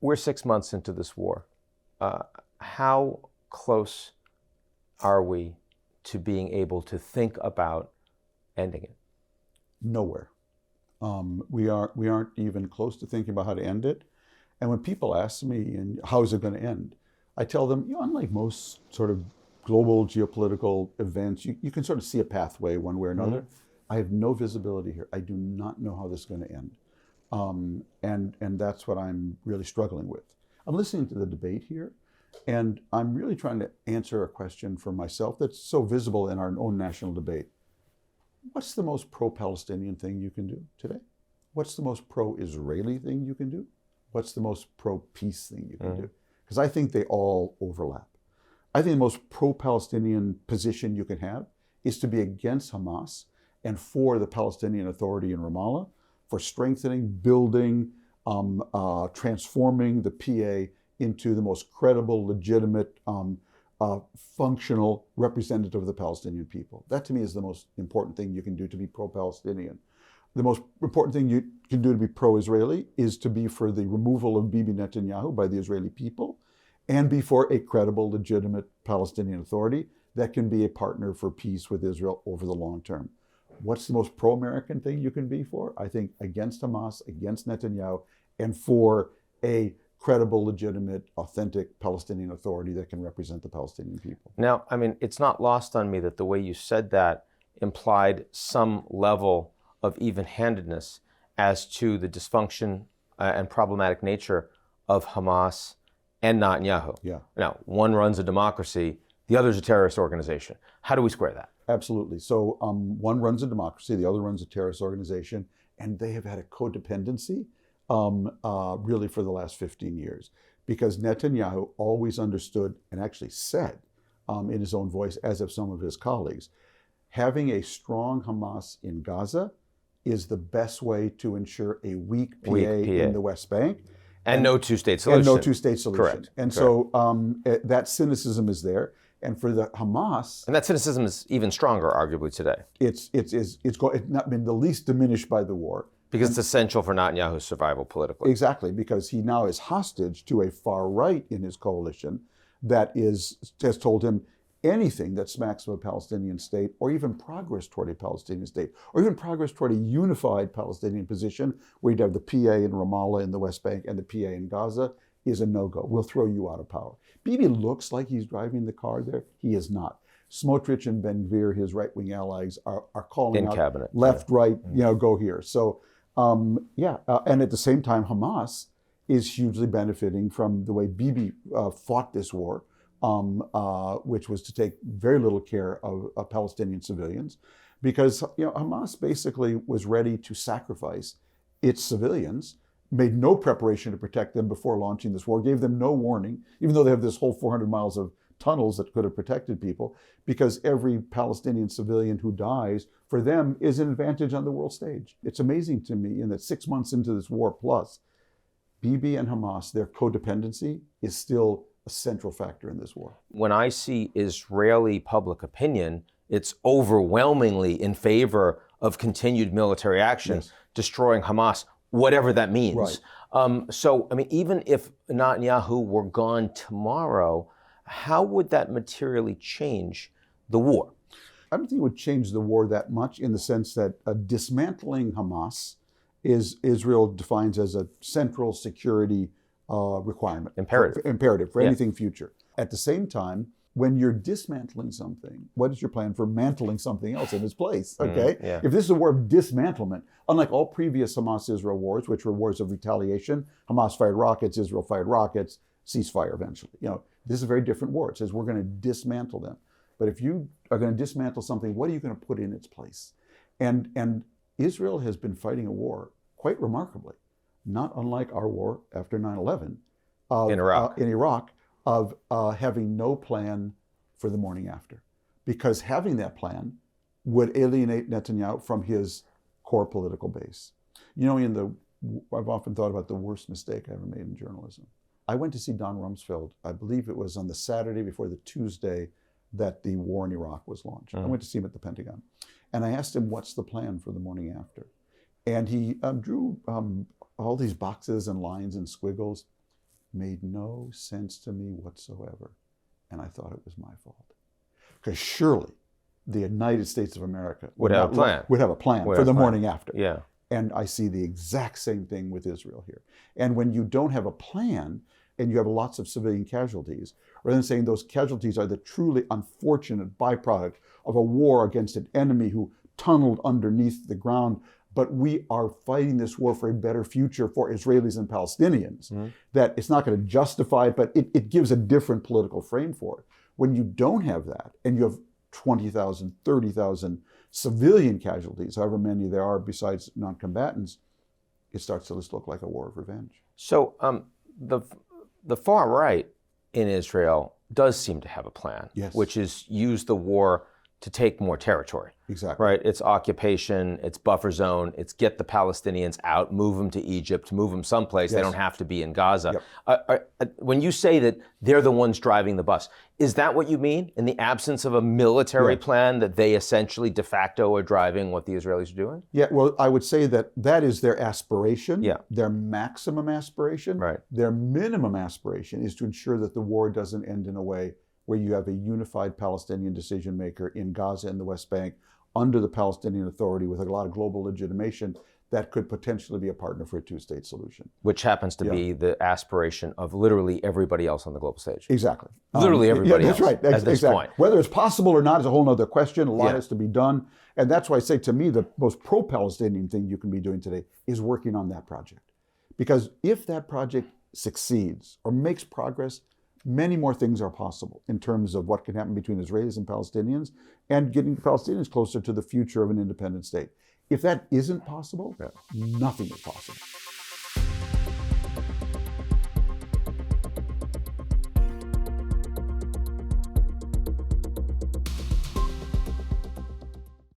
We're 6 months into this war. How close are we to being able to think about ending it? Nowhere. We aren't even close to thinking about how to end it. And when people ask me, and how is it going to end? I tell them, unlike most sort of global geopolitical events, you can sort of see a pathway one way or another. Mm-hmm. I have no visibility here. I do not know how this is going to end. And that's what I'm really struggling with. I'm listening to the debate here, and I'm really trying to answer a question for myself that's so visible in our own national debate. What's the most pro-Palestinian thing you can do today? What's the most pro-Israeli thing you can do? What's the most pro-peace thing you can do? Because I think they all overlap. I think the most pro-Palestinian position you can have is to be against Hamas and for the Palestinian Authority in Ramallah, for strengthening, building, transforming the PA into the most credible, legitimate, functional representative of the Palestinian people. That to me is the most important thing you can do to be pro-Palestinian. The most important thing you can do to be pro-Israeli is to be for the removal of Bibi Netanyahu by the Israeli people and be for a credible, legitimate Palestinian Authority that can be a partner for peace with Israel over the long term. What's the most pro-American thing you can be for? I think against Hamas, against Netanyahu, and for a credible, legitimate, authentic Palestinian Authority that can represent the Palestinian people. Now, I mean, it's not lost on me that the way you said that implied some level of even-handedness as to the dysfunction and problematic nature of Hamas and Netanyahu. Yeah. Now, one runs a democracy, the other's a terrorist organization. How do we square that? Absolutely. So one runs a democracy, the other runs a terrorist organization, and they have had a codependency really for the last 15 years. Because Netanyahu always understood and actually said in his own voice, as have some of his colleagues, having a strong Hamas in Gaza is the best way to ensure a weak PA in the West Bank. And no two-state solution. And no two-state solution. Correct. And Correct. So that cynicism is there. And for the Hamas, and that cynicism is even stronger, arguably, today. It's not been the least diminished by the war. Because it's essential for Netanyahu's survival politically. Exactly, because he now is hostage to a far right in his coalition that has told him anything that smacks of a Palestinian state, or even progress toward a Palestinian state, or even progress toward a unified Palestinian position where you'd have the PA in Ramallah in the West Bank and the PA in Gaza, is a no-go. We'll throw you out of power. Bibi looks like he's driving the car there. He is not. Smotrich and Ben-Gvir, his right-wing allies, are calling in out cabinet. Left, right, go here. So, and at the same time, Hamas is hugely benefiting from the way Bibi fought this war, which was to take very little care of Palestinian civilians, because Hamas basically was ready to sacrifice its civilians, made no preparation to protect them before launching this war, gave them no warning, even though they have this whole 400 miles of tunnels that could have protected people, because every Palestinian civilian who dies for them is an advantage on the world stage. It's amazing to me in that 6 months into this war plus, Bibi and Hamas, their codependency is still a central factor in this war. When I see Israeli public opinion, it's overwhelmingly in favor of continued military action, yes, destroying Hamas, whatever that means. Right. So, I mean, even if Netanyahu were gone tomorrow, how would that materially change the war? I don't think it would change the war that much, in the sense that dismantling Hamas Israel defines as a central security requirement. Imperative. For anything future. At the same time, when you're dismantling something, what is your plan for mantling something else in its place? Okay? Yeah. If this is a war of dismantlement, unlike all previous Hamas-Israel wars, which were wars of retaliation, Hamas fired rockets, Israel fired rockets, ceasefire eventually. This is a very different war. It says we're going to dismantle them. But if you are going to dismantle something, what are you going to put in its place? And Israel has been fighting a war quite remarkably, not unlike our war after 9/11 in Iraq, of having no plan for the morning after. Because having that plan would alienate Netanyahu from his core political base. I've often thought about the worst mistake I ever made in journalism. I went to see Don Rumsfeld, I believe it was on the Saturday before the Tuesday that the war in Iraq was launched. I went to see him at the Pentagon. And I asked him, what's the plan for the morning after? And he drew all these boxes and lines and squiggles. made no sense to me whatsoever. And I thought it was my fault. Because surely the United States of America would have a plan for the morning after. Yeah. And I see the exact same thing with Israel here. And when you don't have a plan and you have lots of civilian casualties, rather than saying those casualties are the truly unfortunate byproduct of a war against an enemy who tunneled underneath the ground, but we are fighting this war for a better future for Israelis and Palestinians, that it's not going to justify it, but it gives a different political frame for it. When you don't have that, and you have 20,000, 30,000 civilian casualties, however many there are besides non-combatants, it starts to just look like a war of revenge. So the far right in Israel does seem to have a plan, yes, which is use the war to take more territory. Exactly. Right? It's occupation, it's buffer zone, it's get the Palestinians out, move them to Egypt, move them someplace. Yes. They don't have to be in Gaza. Yep. When you say that they're the ones driving the bus, is that what you mean? In the absence of a military plan, that they essentially de facto are driving what the Israelis are doing? Yeah, well, I would say that is their aspiration, Yeah. their maximum aspiration. Right. Their minimum aspiration is to ensure that the war doesn't end in a way where you have a unified Palestinian decision maker in Gaza and the West Bank under the Palestinian Authority with a lot of global legitimation that could potentially be a partner for a two-state solution. Which happens to be the aspiration of literally everybody else on the global stage. Exactly. Literally everybody that's else right. at this point. Whether it's possible or not is a whole other question. A lot has to be done. And that's why I say, to me, the most pro-Palestinian thing you can be doing today is working on that project. Because if that project succeeds or makes progress, many more things are possible in terms of what can happen between Israelis and Palestinians and getting the Palestinians closer to the future of an independent state. If that isn't possible, nothing is possible.